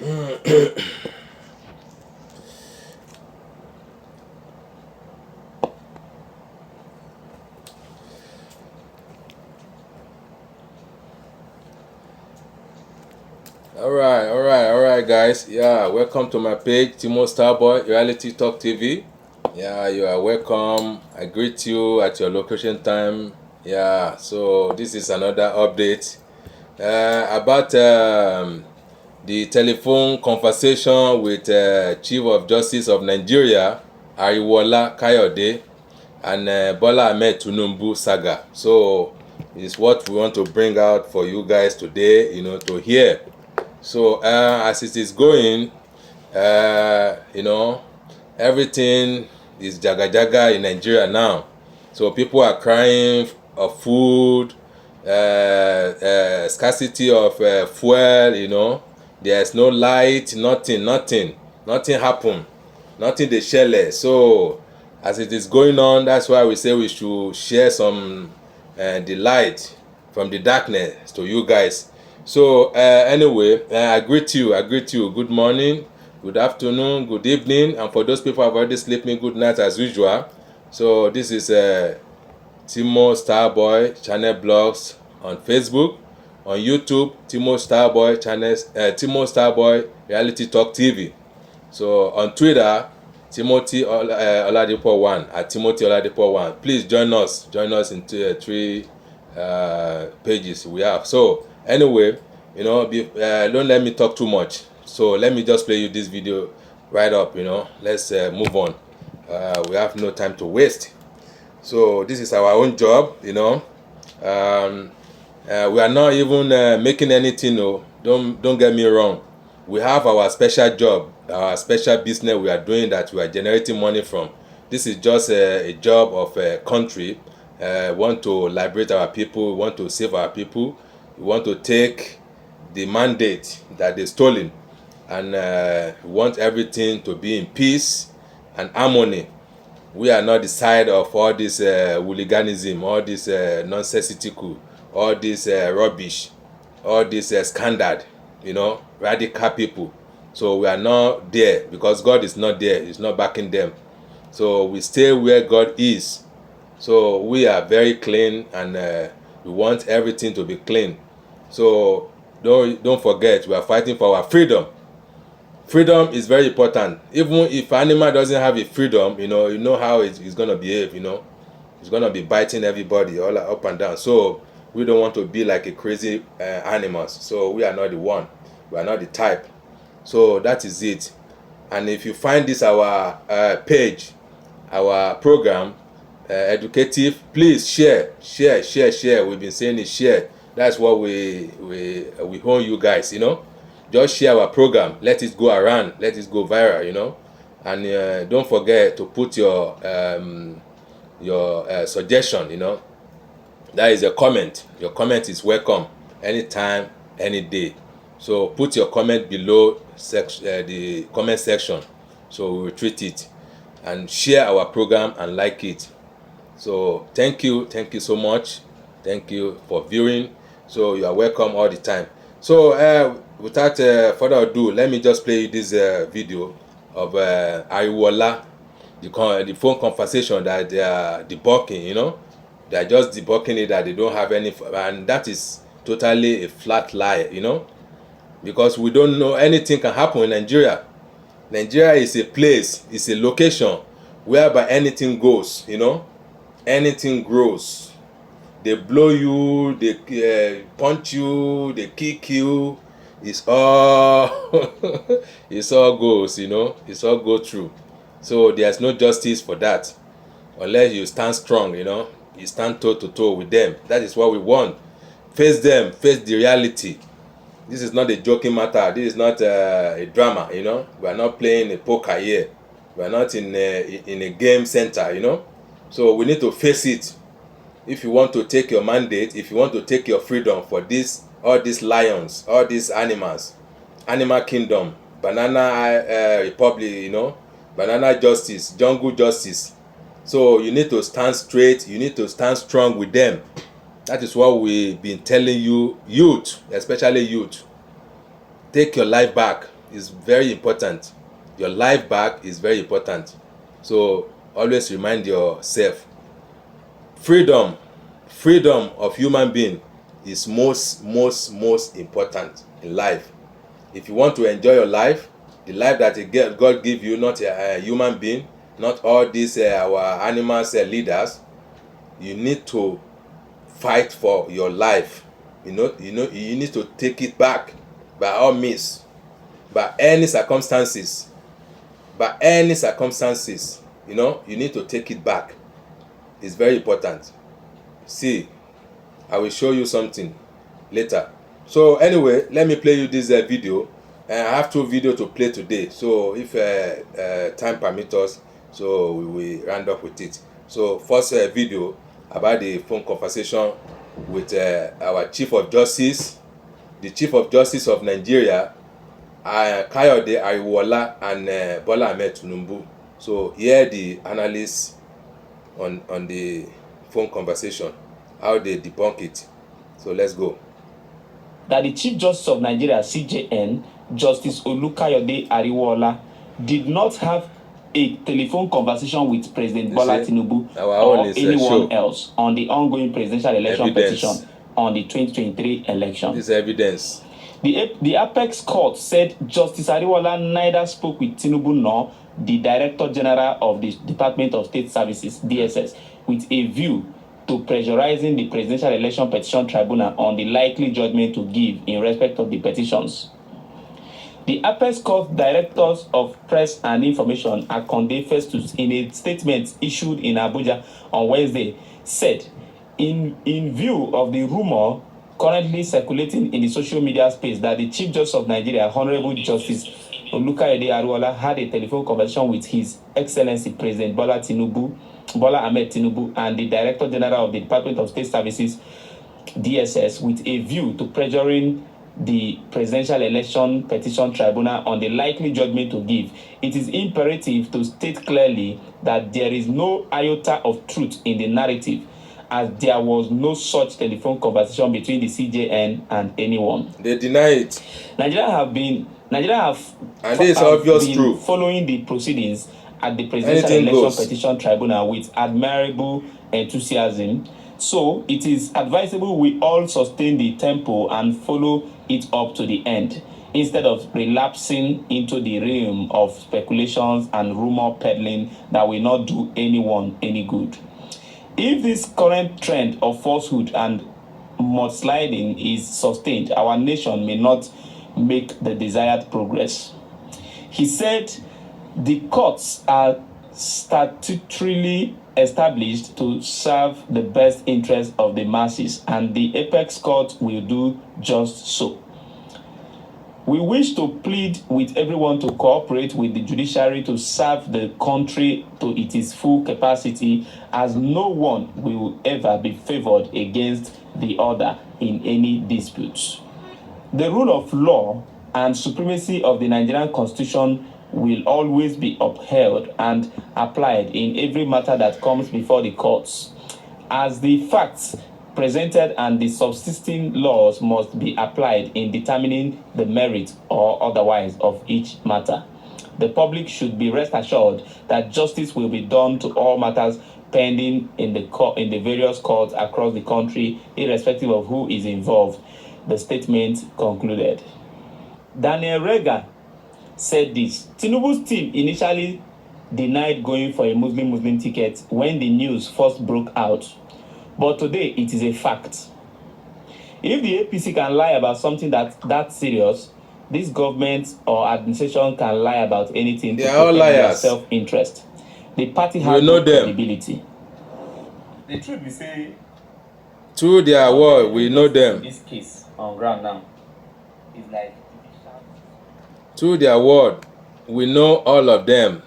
All right, guys. Yeah, welcome to my page, Timo Starboy Reality Talk TV. Yeah, you are welcome. I greet you at your location time. Yeah, so this is another update about the telephone conversation with Chief of Justice of Nigeria, Ariwoola Kayode, and Bola Tinubu Saga. So it's what we want to bring out for you guys today, to hear. So as it is going, everything is jaga jaga in Nigeria now. So people are crying of food, scarcity of fuel. There's no light, nothing happen, nothing dey shele. So as it is going on, that's why we say we should share some the light from the darkness to you guys. So anyway, I greet you. Good morning, good afternoon, good evening, and for those people who have already sleeping, good night as usual. So this is Timo Starboy channel blogs on Facebook, on YouTube, Timo Starboy channels, Timo Starboy Reality Talk TV. So on Twitter, Timothy Oladipo 1 at Timothy Oladipo 1. Please join us in three pages we have. So anyway, don't let me talk too much. So let me just play you this video right up. Let's move on. We have no time to waste. So this is our own job. We are not even making anything. No, don't get me wrong. We have our special job, our special business we are doing that we are generating money from. This is just a job of a country. We want to liberate our people. We want to save our people. We want to take the mandate that they stolen, and we want everything to be in peace and harmony. We are not the side of all this hooliganism, all this nonsensical, all this rubbish, all this scandal, radical people. So we are not there because God is not there. He's not backing them. So we stay where God is. So we are very clean, and we want everything to be clean. So don't forget, we are fighting for our freedom. Freedom is very important. Even if animal doesn't have a freedom, you know how it's going to behave. It's going to be biting everybody all up and down. So we don't want to be like a crazy animals. So we are not the one. We are not the type. So that is it. And if you find this our page, our program educative, please share. We've been saying it, share. That's what we own you guys. Just share our program, let it go around, let it go viral. And don't forget to put your suggestion. That is a comment. Your comment is welcome anytime, any day. So put your comment below the comment section, so we will treat it, and share our program and like it. So thank you so much. Thank you for viewing. So you are welcome all the time. So without further ado, let me just play you this video of Ariwoola, the phone conversation that they are debunking. They are just debunking it, that they don't have any, and that is totally a flat lie. Because we don't know, anything can happen in Nigeria. Nigeria is a place, it's a location whereby anything goes. Anything grows. They blow you, they punch you, they kick you. It's all it's all goes. It's all go through. So there's no justice for that unless you stand strong. You stand toe to toe with them. That is what we want. Face them, face the reality. This is not a joking matter. This is not a drama. We are not playing a poker here. We are not in a game center. So we need to face it. If you want to take your mandate, if you want to take your freedom for all these lions, all these animals, animal kingdom, banana republic, banana justice, jungle justice. So you need to stand straight. You need to stand strong with them. That is what we've been telling you, youth, especially youth. Take your life back. is very important. Your life back is very important. So always remind yourself, freedom of human being is most important in life. If you want to enjoy your life, the life that God give you, not a human being, not all these our animals leaders, you need to fight for your life. You need to take it back by all means, by any circumstances. You need to take it back. It's very important. See, I will show you something later. So anyway, let me play you this video. I have 2 videos to play today, so if time permits us, so we will round up with it. So first video about the phone conversation with our Chief of Justice, the Chief of Justice of Nigeria, Kayode Ariwoola, and Bola Tinubu. So here the analysts on the phone conversation, how they debunk it. So let's go. That the Chief Justice of Nigeria, CJN, Justice Olukayode Ariwoola, did not have a telephone conversation with President Bola Tinubu or anyone else on the ongoing presidential election petition on the 2023 election. This is evidence. The Apex Court said Justice Ariwoola neither spoke with Tinubu nor the Director General of the Department of State Services, DSS, with a view to pressurizing the Presidential Election Petition Tribunal on the likely judgment to give in respect of the petitions. The Apex Court Directors of Press and Information, Akonde Festus, in a statement issued in Abuja on Wednesday, said, in view of the rumor currently circulating in the social media space that the Chief Justice of Nigeria, Honorable Justice Olukayode Ariwoola, had a telephone conversation with His Excellency President Bola Ahmed Tinubu, and the Director General of the Department of State Services, DSS, with a view to pressuring the Presidential Election Petition Tribunal on the likely judgment to give. It is imperative to state clearly that there is no iota of truth in the narrative, as there was no such telephone conversation between the CJN and anyone. They deny it. Nigeria have been following the proceedings at the Presidential Election Petition Tribunal with admirable enthusiasm. So it is advisable we all sustain the tempo and follow it up to the end, instead of relapsing into the realm of speculations and rumor peddling that will not do anyone any good. If this current trend of falsehood and mudsliding is sustained, our nation may not make the desired progress. He said the courts are statutorily established to serve the best interest of the masses, and the Apex Court will do just so. We wish to plead with everyone to cooperate with the judiciary to serve the country to its full capacity, as no one will ever be favored against the other in any disputes. The rule of law and supremacy of the Nigerian Constitution will always be upheld and applied in every matter that comes before the courts, as the facts presented and the subsisting laws must be applied in determining the merit or otherwise of each matter. The public should be rest assured that justice will be done to all matters pending in the various courts across the country, irrespective of who is involved, the statement concluded. Daniel Rega said this: Tinubu's team initially denied going for a Muslim ticket when the news first broke out, but today it is a fact. If the APC can lie about something that serious, this government or administration can lie about anything to protect their self-interest. The party has no credibility. The truth be say, through their word, we know them. This case on ground now is like, through their word, we know all of them.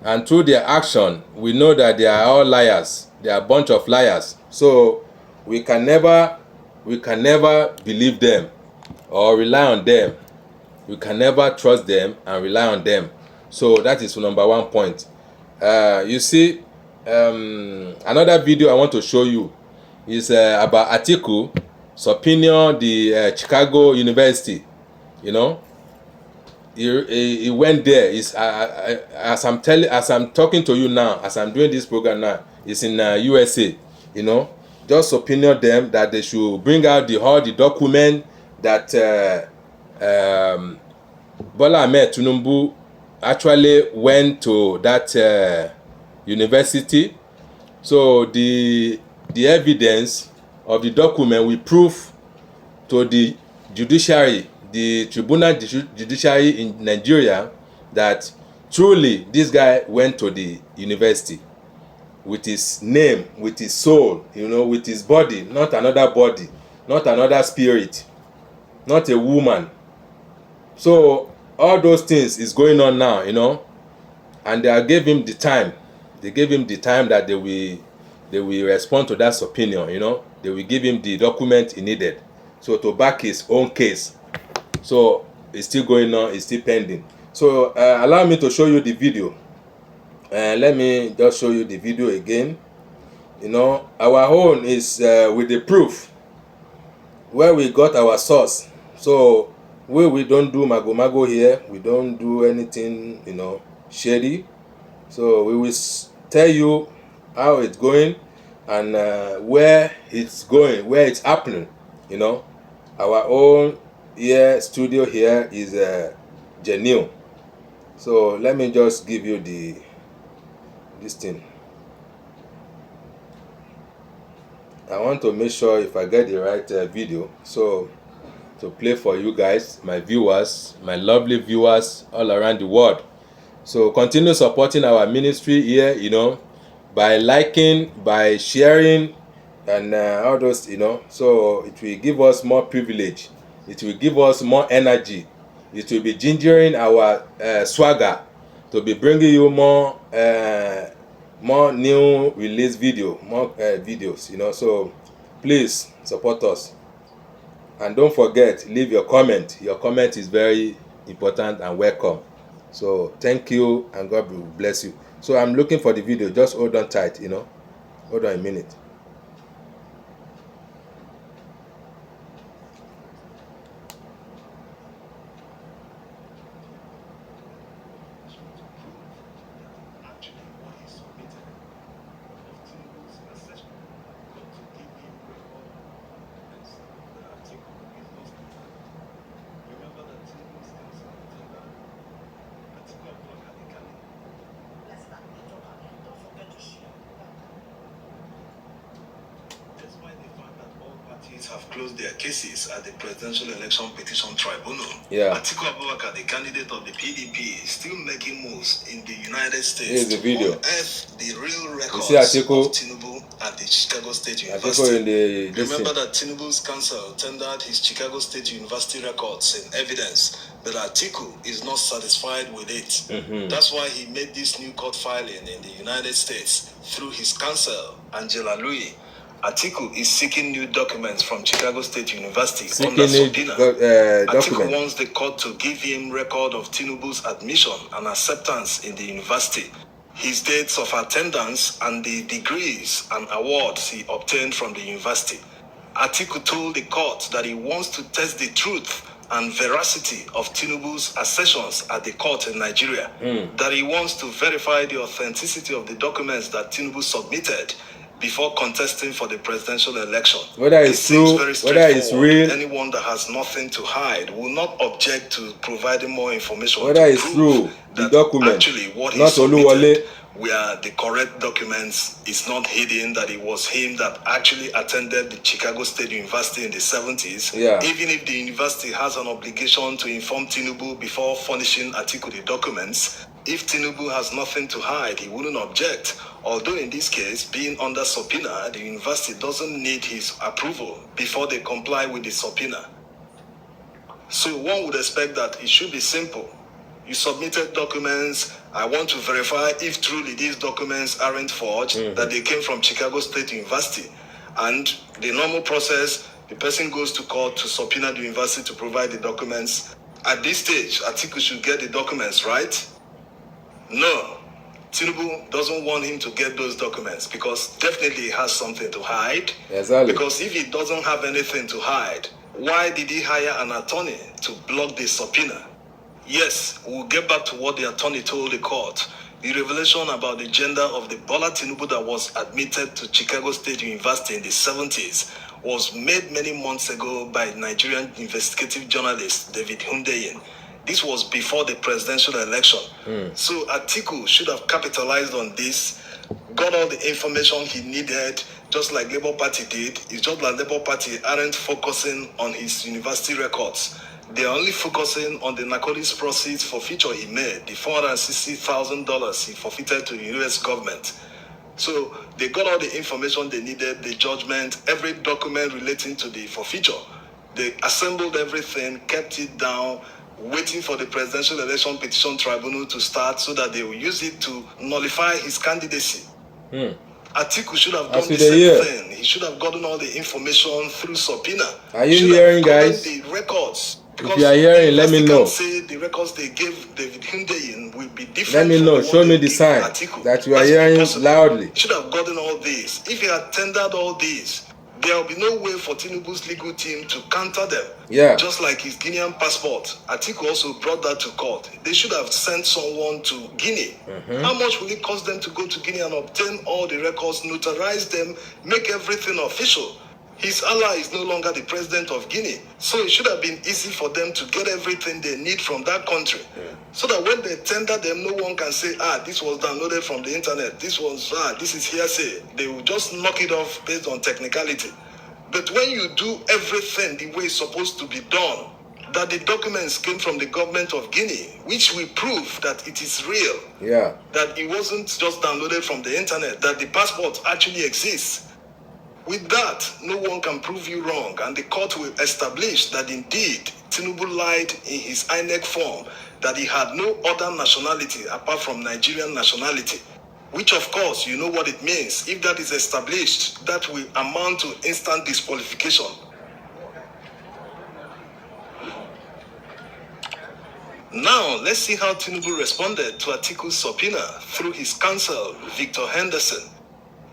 And through their action, we know that they are all liars. They are a bunch of liars. So we can never believe them or rely on them. We can never trust them and rely on them. So that is number one point. You see, another video I want to show you is about Atiku subpoenaing the Chicago University. You know, he went there. As I'm talking to you now, as I'm doing this program now, it's in USA. You know, just opinion them that they should bring out all the document that Bola Ahmed Tinubu actually went to that university. So the evidence of the document will prove to the judiciary, the tribunal judiciary in Nigeria, that truly this guy went to the university with his name, with his soul, you know, with his body, not another spirit, not a woman. So all those things is going on now, you know, and they gave him the time. They gave him the time that they will respond to that opinion, you know. They will give him the document he needed, so to back his own case. So it's still going on, it's still pending. So allow me to show you the video. Let me just show you the video again. You know, our own is with the proof where we got our source. So we don't do mago here. We don't do anything, you know, shady. So we will tell you how it's going and where it's going, where it's happening. You know, our own studio here is genuine. So let me just give you this thing. I want to make sure if I get the right video, so to play for you guys, my viewers, my lovely viewers all around the world. So continue supporting our ministry here, you know, by liking, by sharing, and all those, you know. So it will give us more privilege. It will give us more energy. It will be gingering our swagger to be bringing you more new release video, more videos, you know. So please support us, and don't forget, leave your comment. Your comment is very important and welcome. So thank you, and God will bless you. So I'm looking for the video. Just hold on tight, you know. Hold on a minute. Have closed their cases at the Presidential Election Petition Tribunal. Yeah. Atiku Abubakar, the candidate of the PDP, is still making moves in the United States. Here's the video. To unearth the real records of Tinubu at the Chicago State University. Remember that Tinubu's counsel tendered his Chicago State University records in evidence, but Atiku is not satisfied with it. That's why he made this new court filing in the United States through his counsel, Angela Louis. Atiku is seeking new documents from Chicago State University under subpoena. Atiku wants the court to give him record of Tinubu's admission and acceptance in the university, his dates of attendance, and the degrees and awards he obtained from the university. Atiku told the court that he wants to test the truth and veracity of Tinubu's assertions at the court in Nigeria, that he wants to verify the authenticity of the documents that Tinubu submitted before contesting for the presidential election. Whether it's true, whether it's real. Anyone that has nothing to hide will not object to providing more information. Whether it's true, the document, actually what he not submitted were the correct documents. It's not hidden that it was him that actually attended the Chicago State University in the 70s. Yeah. Even if the university has an obligation to inform Tinubu before furnishing Atiku the documents, if Tinubu has nothing to hide, he wouldn't object. Although in this case, being under subpoena, the university doesn't need his approval before they comply with the subpoena. So one would expect that it should be simple. You submitted documents. I want to verify if truly these documents aren't forged, that they came from Chicago State University. And the normal process, the person goes to court to subpoena the university to provide the documents. At this stage, Atiku should get the documents, right? No. Tinubu doesn't want him to get those documents because definitely he has something to hide. Exactly. Because if he doesn't have anything to hide, why did he hire an attorney to block the subpoena? Yes, we'll get back to what the attorney told the court. The revelation about the gender of the Bola Tinubu that was admitted to Chicago State University in the 70s was made many months ago by Nigerian investigative journalist David Hundeyin. This was before the presidential election. So Atiku should have capitalized on this, got all the information he needed, just like Labour Party did. It's just like Labour Party aren't focusing on his university records. They're only focusing on the narcotics proceeds forfeiture he made, the $460,000 he forfeited to the US government. So they got all the information they needed, the judgment, every document relating to the forfeiture. They assembled everything, kept it down, waiting for the presidential election petition tribunal to start so that they will use it to nullify his candidacy. Atiku should have done the same thing. He should have gotten all the information through subpoena. Are you hearing, guys? The records. If you are hearing, let me know. Say the records they gave David Hundeyin will be different. Let me know. Show me the sign that you are hearing loudly. He should have gotten all this. If he had tendered all this, there will be no way for Tinubu's legal team to counter them. Yeah. Just like his Guinean passport. Atiku also brought that to court. They should have sent someone to Guinea. How much will it cost them to go to Guinea and obtain all the records, notarize them, make everything official? His ally is no longer the president of Guinea. So it should have been easy for them to get everything they need from that country. So that when they tender them, no one can say, this was downloaded from the internet. This is hearsay. They will just knock it off based on technicality. But when you do everything the way it's supposed to be done, that the documents came from the government of Guinea, which will prove that it is real. Yeah. That it wasn't just downloaded from the internet, that the passport actually exists. With that, no one can prove you wrong, and the court will establish that indeed Tinubu lied in his INEC form, that he had no other nationality apart from Nigerian nationality. Which of course, you know what it means. If that is established, that will amount to instant disqualification. Now, let's see how Tinubu responded to Atiku's subpoena through his counsel, Victor Henderson.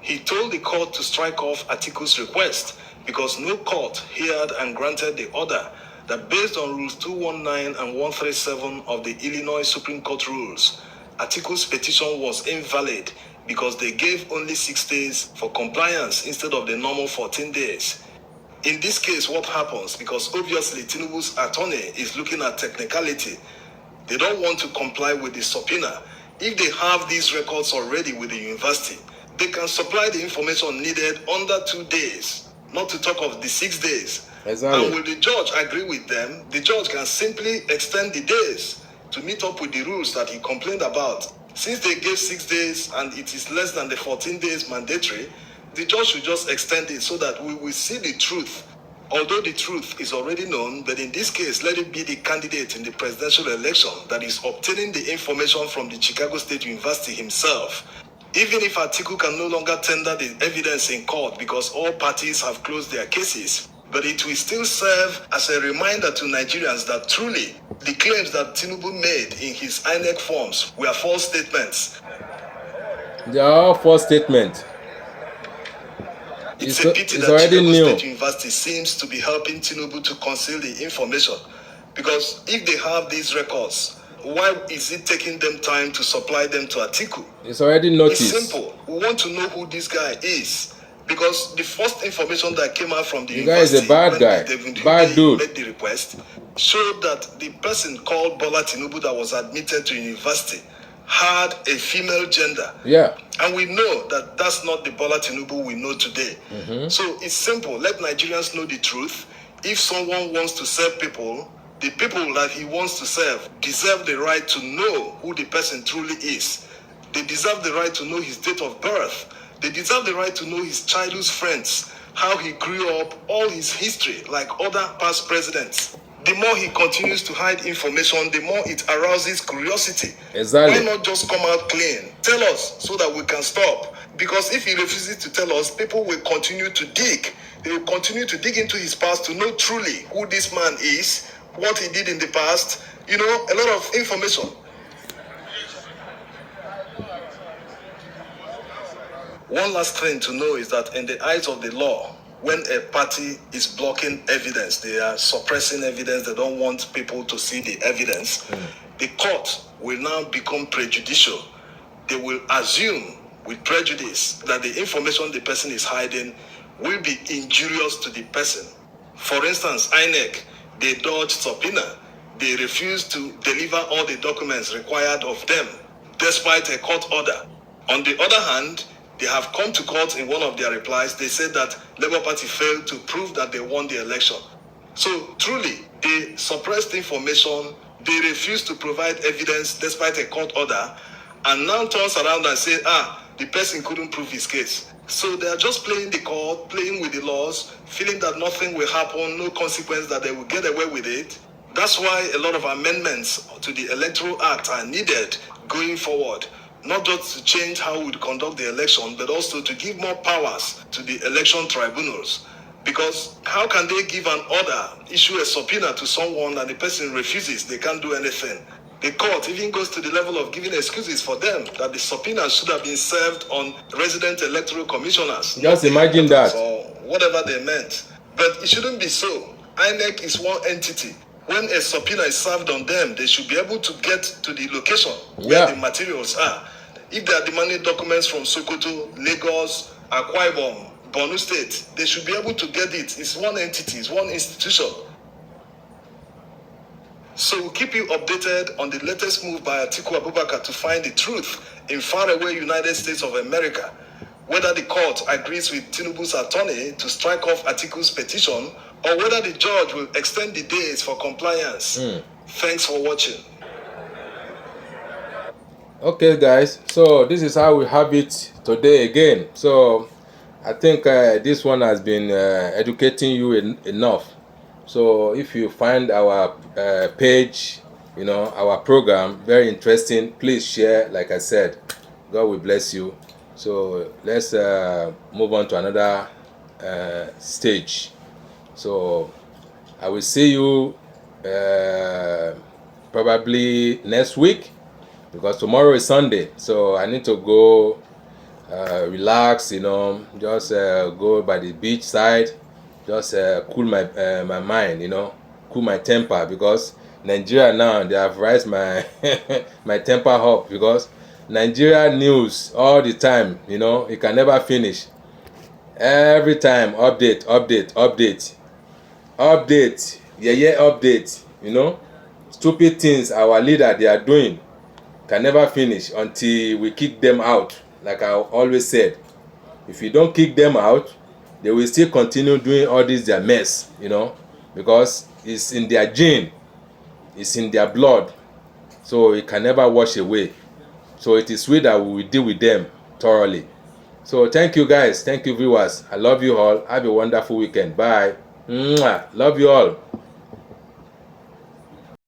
He told the court to strike off Atiku's request because no court heard and granted the order that based on Rules 219 and 137 of the Illinois Supreme Court rules, Atiku's petition was invalid because they gave only 6 days for compliance instead of the normal 14 days. In this case, what happens? Because obviously Tinubu's attorney is looking at technicality. They don't want to comply with the subpoena. If they have these records already with the university, they can supply the information needed under 2 days, not to talk of the 6 days. Exactly. And will the judge agree with them? The judge can simply extend the days to meet up with the rules that he complained about. Since they gave 6 days and it is less than the 14 days mandatory, the judge should just extend it so that we will see the truth. Although the truth is already known, but in this case, let it be the candidate in the presidential election that is obtaining the information from the Chicago State University himself. Even if Atiku can no longer tender the evidence in court because all parties have closed their cases, but it will still serve as a reminder to Nigerians that truly the claims that Tinubu made in his INEC forms were false statements. They are all false statements. It's a pity that Chicago State University seems to be helping Tinubu to conceal the information, because if they have these records, why is it taking them time to supply them to Atiku? It's already noticed. It's simple. We want to know who this guy is. Because the first information that came out from the guy is a bad guy. Bad dude. Made the request showed that the person called Bola Tinubu that was admitted to university had a female gender. Yeah. And we know that that's not the Bola Tinubu we know today. So it's simple. Let Nigerians know the truth. If someone wants to serve people, the people that he wants to serve deserve the right to know who the person truly is. They deserve the right to know his date of birth. They deserve the right to know his childhood friends, how he grew up, all his history, like other past presidents. The more he continues to hide information, the more it arouses curiosity. Exactly. Why not just come out clean? Tell us so that we can stop. Because if he refuses to tell us, people will continue to dig. They will continue to dig into his past to know truly who this man is, what he did in the past, a lot of information. One last thing to know is that in the eyes of the law, when a party is blocking evidence, they are suppressing evidence, they don't want people to see the evidence, the court will now become prejudicial. They will assume with prejudice that the information the person is hiding will be injurious to the person. For instance, INEC, they dodged subpoena. They refused to deliver all the documents required of them, despite a court order. On the other hand, they have come to court in one of their replies. They said that Labour Party failed to prove that they won the election. So truly, they suppressed information, they refused to provide evidence despite a court order, and now turns around and say, the person couldn't prove his case. So they are just playing the court, playing with the laws, feeling that nothing will happen, no consequence, that they will get away with it. That's why a lot of amendments to the Electoral Act are needed going forward. Not just to change how we conduct the election, but also to give more powers to the election tribunals. Because how can they give an order, issue a subpoena to someone and the person refuses, they can't do anything? The court even goes to the level of giving excuses for them, that the subpoena should have been served on resident electoral commissioners. Just imagine that. Or whatever they meant. But it shouldn't be so. INEC is one entity. When a subpoena is served on them, they should be able to get to the location where the materials are. If they are demanding documents from Sokoto, Lagos, Akwa Ibom, Borno State, they should be able to get it. It's one entity, it's one institution. So we'll keep you updated on the latest move by Atiku Abubakar to find the truth in faraway United States of America. Whether the court agrees with Tinubu's attorney to strike off Atiku's petition, or whether the judge will extend the days for compliance. Thanks for watching. Okay guys, so this is how we have it today again. So I think this one has been educating you enough. So if you find our page, our program very interesting, please share. Like I said, God will bless you. So let's move on to another stage. So I will see you probably next week, because tomorrow is Sunday. So I need to go relax, just go by the beach side, just cool my mind, cool my temper, because Nigeria now, they have raised my my temper up, because Nigeria news all the time, it can never finish. Every time update, update, stupid things our leader they are doing can never finish until we kick them out. Like I always said, if you don't kick them out, they will still continue doing all this their mess, because it's in their gene, it's in their blood, so it can never wash away. So it is we that we will deal with them thoroughly. So thank you guys, thank you viewers, I love you all. Have a wonderful weekend. Bye. Love you all.